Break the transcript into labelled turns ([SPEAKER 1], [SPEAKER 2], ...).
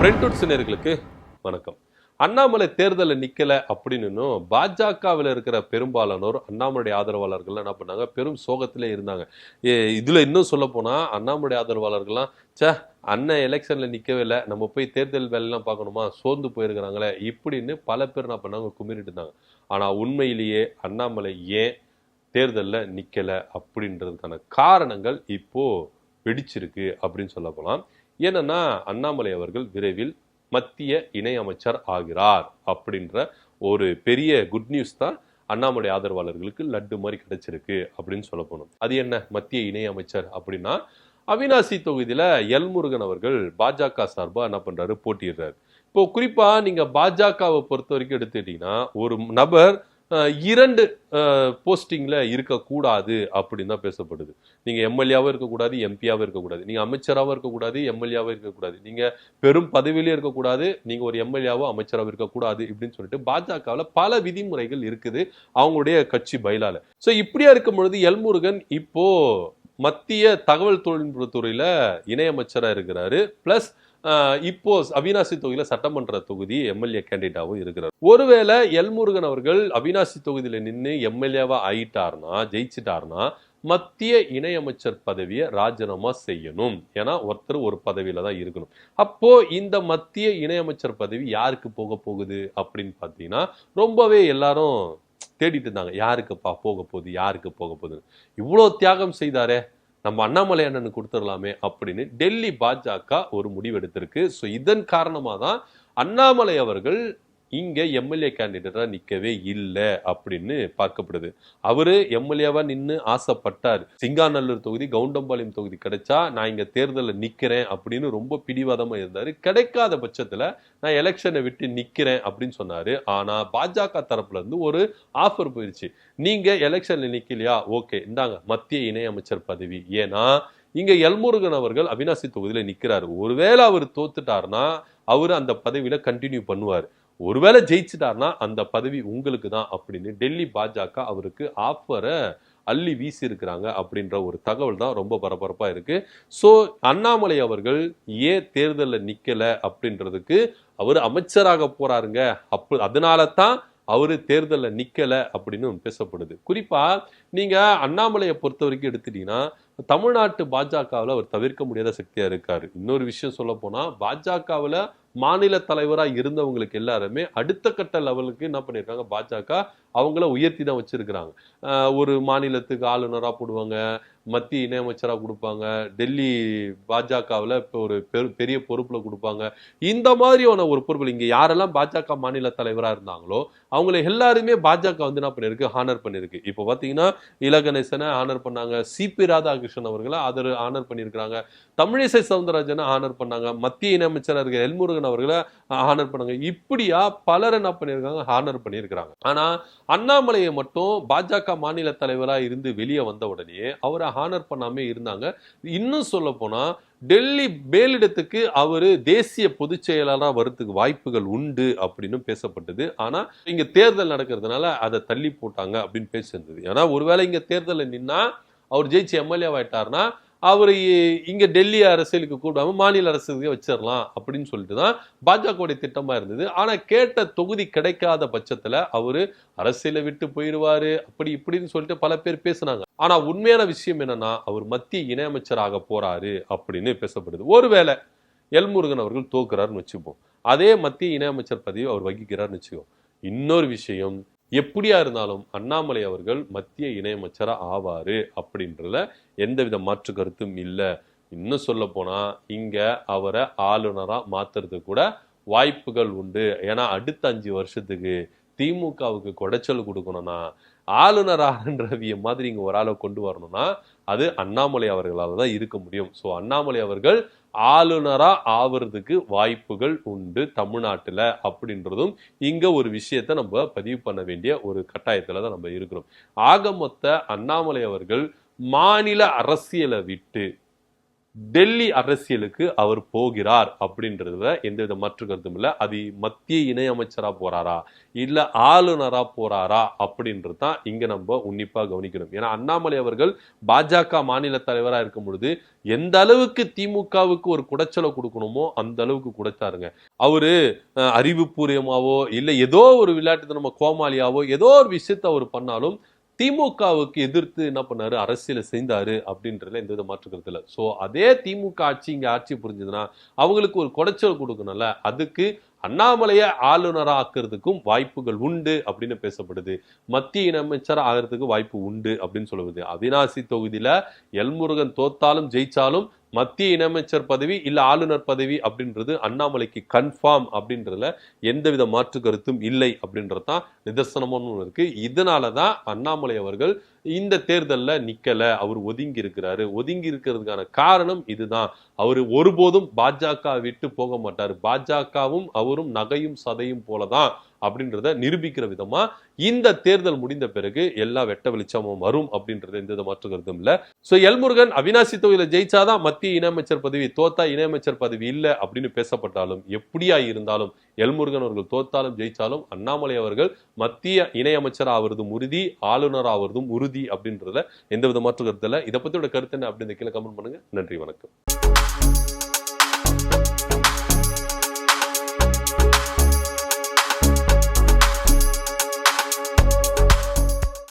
[SPEAKER 1] ஃப்ரெண்ட்வுட் சினர்களுக்கு வணக்கம். அண்ணாமலை தேர்தலில் நிக்கல அப்படின்னு பாஜகவில் இருக்கிற பெரும்பாலானோர் அண்ணாமலை ஆதரவாளர்கள் என்ன பண்ணாங்க, பெரும் சோகத்திலே இருந்தாங்க. இதுல இன்னும் சொல்ல போனா அண்ணாமலை ஆதரவாளர்கள்லாம் அண்ணன் எலெக்ஷன்ல நிக்கவே இல்லை, நம்ம போய் தேர்தல் வேலையெல்லாம் பார்க்கணுமா, சோர்ந்து போயிருக்கிறாங்களே இப்படின்னு பல பேர் என்ன பண்ணாங்க, குமிரிட்டு இருந்தாங்க. ஆனா உண்மையிலேயே அண்ணாமலை ஏன் தேர்தலில் நிக்கல அப்படின்றதுக்கான காரணங்கள் இப்போ வெடிச்சிருக்கு அப்படின்னு சொல்ல போலாம். ஏன்னா அண்ணாமலை அவர்கள் விரைவில் மத்திய இணையமைச்சர் ஆகிறார் அப்படின்ற ஒரு பெரிய குட் நியூஸ் தான் அண்ணாமலை ஆதரவாளர்களுக்கு லட்டு மாதிரி கிடைச்சிருக்கு அப்படின்னு சொல்ல போனோம். அது என்ன மத்திய இணையமைச்சர் அப்படின்னா, அவினாசி தொகுதியில எல்முருகன் அவர்கள் பாஜக சார்பா என்ன பண்றாரு, போட்டியிடுறாரு. இப்போ குறிப்பா நீங்க பாஜகவை பொறுத்த வரைக்கும் எடுத்துட்டீங்கன்னா, ஒரு நபர் 2 போஸ்டிங்ல இருக்கக்கூடாது அப்படின்னு தான் பேசப்படுது. நீங்க எம்எல்ஏவும் இருக்கக்கூடாது, எம்பியாவும் இருக்கக்கூடாது, நீங்க அமைச்சராகவும் இருக்கக்கூடாது, எம்எல்ஏவும் இருக்கக்கூடாது, நீங்க பெரும் பதவியிலே இருக்கக்கூடாது, நீங்க ஒரு எம்எல்ஏவோ அமைச்சராகவும் இருக்கக்கூடாது இப்படின்னு சொல்லிட்டு பாஜகவில் பல விதிமுறைகள் இருக்குது அவங்களுடைய கட்சி பைலால. ஸோ இப்படியா இருக்கும் பொழுது எல்முருகன் இப்போ மத்திய தகவல் தொழில்நுட்பத்துறையில இணையமைச்சரா இருக்கிறாரு. பிளஸ் இப்போ அவினாசி தொகுதியில சட்டமன்ற தொகுதி எம்எல்ஏ கேண்டிடேட்டாவும் இருக்கிறார். ஒருவேளை எல்முருகன் அவர்கள் அவினாசி தொகுதியில நின்று எம்எல்ஏவா ஆயிட்டார்னா, ஜெயிச்சிட்டார்னா, மத்திய இணையமைச்சர் பதவியை ராஜினாமா செய்யணும். ஏன்னா ஒருத்தர் ஒரு பதவியில தான் இருக்கணும். அப்போ இந்த மத்திய இணையமைச்சர் பதவி யாருக்கு போக போகுது அப்படின்னு பாத்தீங்கன்னா, ரொம்பவே எல்லாரும் தேடிட்டு இருந்தாங்க, யாருக்குப்பா போக போகுது, யாருக்கு போக போகுது, இவ்வளவு தியாகம் செய்தாரே, நம்ம அண்ணாமலை அண்ணனுக்கு கொடுத்துடலாமே அப்படின்னு டெல்லி பாஜக ஒரு முடிவு எடுத்திருக்கு. ஸோ இதன் காரணமாக தான் அண்ணாமலை அவர்கள் இங்க எம்எல்ஏ கேண்டிடேட்டா நிக்கவே இல்லை அப்படின்னு பார்க்கப்படுது. அவரு எம்எல்ஏவா நின்று ஆசைப்பட்டார். சிங்காநல்லூர் தொகுதி, கவுண்டம்பாளையம் தொகுதி கிடைச்சா நான் இங்க தேர்தலில் நிக்கிறேன் அப்படின்னு ரொம்ப பிடிவாதமா இருந்தாரு. கிடைக்காத பட்சத்துல நான் எலெக்ஷனை விட்டு நிக்கிறேன் அப்படின்னு சொன்னாரு. ஆனா பாஜக தரப்புல இருந்து ஒரு ஆஃபர் போயிருச்சு, நீங்க எலெக்ஷன்ல நிக்கலையா, ஓகே இந்தாங்க மத்திய இணையமைச்சர் பதவி. ஏன்னா இங்க எல்முருகன் அவர்கள் அவினாசி தொகுதியில நிக்கிறாரு. ஒருவேளை அவர் தோத்துட்டார்னா அவரு அந்த பதவியில கண்டினியூ பண்ணுவார். ஒருவேளை ஜெயிச்சுட்டார்னா அந்த பதவி உங்களுக்கு தான் அப்படின்னு டெல்லி பாஜக அவருக்கு ஆஃபரை அள்ளி வீசி இருக்கிறாங்க அப்படின்ற ஒரு தகவல் தான் ரொம்ப பரபரப்பா இருக்கு. ஸோ அண்ணாமலை அவர்கள் ஏன் தேர்தலில் நிக்கல அப்படின்றதுக்கு, அவர் அமைச்சராக போறாருங்க, அதனால தான் அவரு தேர்தலில் நிக்கல அப்படின்னு பேசப்படுது. குறிப்பா நீங்க அண்ணாமலையை பொறுத்த வரைக்கும் எடுத்துட்டீங்கன்னா, தமிழ்நாட்டு பாஜகவில் அவர் தவிர்க்க முடியாத சக்தியா இருக்காரு. இன்னொரு விஷயம் சொல்ல போனா, பாஜகவில் மாநில தலைவராக இருந்தவங்களுக்கு எல்லாருமே அடுத்த கட்ட லெவலுக்கு என்ன பண்ணியிருக்காங்க, பாஜக அவங்கள உயர்த்தி தான் வச்சிருக்கிறாங்க. ஒரு மாநிலத்துக்கு ஆளுநராக போடுவாங்க, மத்திய இணையமைச்சராக கொடுப்பாங்க, டெல்லி பாஜகவில் இப்போ ஒரு பெரிய பொறுப்புல கொடுப்பாங்க. இந்த மாதிரியான ஒரு பொறுப்பில் இங்கே யாரெல்லாம் பாஜக மாநில தலைவராக இருந்தாங்களோ அவங்களை எல்லாருமே பாஜக வந்து என்ன பண்ணிருக்கு, ஹானர் பண்ணிருக்கு. இப்போ பார்த்தீங்கன்னா இலகணேசனை ஹானர் பண்ணாங்க, சிபி ராதாகிருஷ்ணன் அவர்களை ஹானர் பண்ணியிருக்கிறாங்க, தமிழிசை சவுந்தரராஜனை ஹானர் பண்ணாங்க, மத்திய இணையமைச்சராக இருக்கிற எல்முருகன் அவர்களை ஹானர் பண்ணாங்க. இப்படியா பலர் என்ன பண்ணியிருக்காங்க, ஹானர் பண்ணியிருக்கிறாங்க. ஆனா அண்ணாமலையை மட்டும் பாஜக மாநில தலைவராக இருந்து வெளியே வந்த உடனே அவரை ஹானர் பண்ணாமே இருந்தாங்க. இன்னும் சொல்ல போனா டெல்லி மேலிடத்துக்கு அவரு தேசிய பொதுச் செயலாளராக வரதுக்கு வாய்ப்புகள் உண்டு அப்படின்னு பேசப்பட்டது. ஆனா இங்க தேர்தல் நடக்கிறதுனால அதை தள்ளி போட்டாங்க அப்படின்னு பேசியிருந்தது. ஏன்னா ஒருவேளை இங்க தேர்தலில் நின்னா அவர் ஜெயிச்சு எம்எல்ஏ ஆயிட்டாருன்னா அவரு இங்க டெல்லி அரசியலுக்கு கூடாம மாநில அரசுக்கு வச்சிடலாம் அப்படின்னு சொல்லிட்டு தான் பாஜகவுடைய திட்டமா இருந்தது. ஆனா கேட்ட தொகுதி கிடைக்காத பட்சத்துல அவரு அரசியலை விட்டு போயிடுவாரு அப்படி இப்படின்னு சொல்லிட்டு பல பேர் பேசினாங்க. ஆனா உண்மையான விஷயம் என்னன்னா, அவர் மத்திய இணையமைச்சராக போறாரு அப்படின்னு பேசப்படுது. ஒருவேளை எல்முருகன் அவர்கள் தோக்குறாருன்னு வச்சுப்போம், அதே மத்திய இணையமைச்சர் பதவி அவர் வகிக்கிறார்னு வச்சுக்கோம். இன்னொரு விஷயம், எப்படியா இருந்தாலும் அண்ணாமலை அவர்கள் மத்திய இணையமைச்சரா ஆவாரு அப்படின்றதுல எந்தவித மாற்று கருத்தும் இல்லை. இன்னும் சொல்ல போனா இங்க அவரை ஆளுநரா மாத்துறது கூட வாய்ப்புகள் உண்டு. ஏன்னா அடுத்த 5 வருஷத்துக்கு திமுகவுக்கு குடைச்சல் கொடுக்கணும்னா, ஆளுநர் ரவிய மாதிரி இங்க ஒரு ஆளை கொண்டு வரணும்னா அது அண்ணாமலை அவர்களால் தான் இருக்க முடியும். ஸோ அண்ணாமலை அவர்கள் ஆளுநரா ஆவறதுக்கு வாய்ப்புகள் உண்டு தமிழ்நாட்டுல அப்படின்றதும் இங்க ஒரு விஷயத்த நம்ம பதிவு பண்ண வேண்டிய ஒரு கட்டாயத்துல தான் நம்ம இருக்கிறோம். ஆக மொத்த அண்ணாமலை அவர்கள் மாநில அரசியலை விட்டு டெல்லி அரசியலுக்கு அவர் போகிறார் அப்படின்றதுல எந்தவித மாற்று கருத்தும் இல்லை. அது மத்திய இணையமைச்சரா போறாரா இல்ல ஆளுநரா போறாரா அப்படின்றது தான் இங்க நம்ம உன்னிப்பா கவனிக்கணும். ஏன்னா அண்ணாமலை அவர்கள் பாஜக மாநில தலைவரா இருக்கும் பொழுது எந்த அளவுக்கு திமுகவுக்கு ஒரு குடைச்சலை கொடுக்கணுமோ அந்த அளவுக்கு குடைச்சாருங்க. அவரு அறிவுபூர்வமாவோ இல்ல ஏதோ ஒரு விளையாட்டுத்தனமா கோமாளியாவோ ஏதோ ஒரு விஷயத்த அவர் பண்ணாலும் திமுகவுக்கு எதிர்த்து என்ன பண்ணாரு, அரசியலை செய்தாரு அப்படின்றதுல எந்த வித மாற்று கருத்து இல்லை. சோ அதே திமுக ஆட்சி இங்க ஆட்சி புரிஞ்சதுன்னா அவங்களுக்கு ஒரு குடைச்சல் கொடுக்கணும்ல, அதுக்கு அண்ணாமலைய ஆளுநரா ஆக்குறதுக்கும் வாய்ப்புகள் உண்டு அப்படின்னு பேசப்படுது. மத்திய இணையமைச்சர் ஆகிறதுக்கு வாய்ப்பு உண்டு அப்படின்னு சொல்லுவது. அவிநாசி தொகுதியில எல்முருகன் தோத்தாலும் ஜெயிச்சாலும் மத்திய இணையமைச்சர் பதவி இல்ல ஆளுநர் பதவி அப்படின்றது அண்ணாமலைக்கு கன்ஃபார்ம் அப்படின்றதுல எந்தவித மாற்று கருத்தும் இல்லை அப்படின்றதான் நிதர்சனமான இருக்கு. இதனாலதான் அண்ணாமலை அவர்கள் இந்த தேர்தலில் நிக்கல, அவர் ஒதுங்கி இருக்கிறாரு. ஒதுங்கி இருக்கிறதுக்கான காரணம் இதுதான். அவர் ஒருபோதும் பாஜக விட்டு போக மாட்டார். பாஜகவும் அவரும் நகையும் சதையும் போலதான் அப்படின்றத நிரூபிக்கிற விதமா இந்த தேர்தல் முடிந்த பிறகு எல்லா வெட்ட வெளிச்சமும் வரும் அப்படின்றது எந்த மாற்று கருத்தும் இல்ல. சோ எல்முருகன் அவிநாசி தொகுதியில ஜெயிச்சாதான் மத்திய இணையமைச்சர் பதவி, தோத்தா இணையமைச்சர் பதவி இல்ல அப்படின்னு பேசப்பட்டாலும் எப்படியா இருந்தாலும் எல்முருகன் அவர்கள் தோத்தாலும் ஜெயிச்சாலும் அண்ணாமலை அவர்கள் மத்திய இணையமைச்சர் ஆவதும் உறுதி, ஆளுநர் ஆவதும் உறுதி அப்படின்றதுல எந்த வித மாற்று கருத்து இல்ல. இதை பத்தியோட கருத்து என்ன அப்படின்னு கீழே கமெண்ட் பண்ணுங்க. நன்றி, வணக்கம்.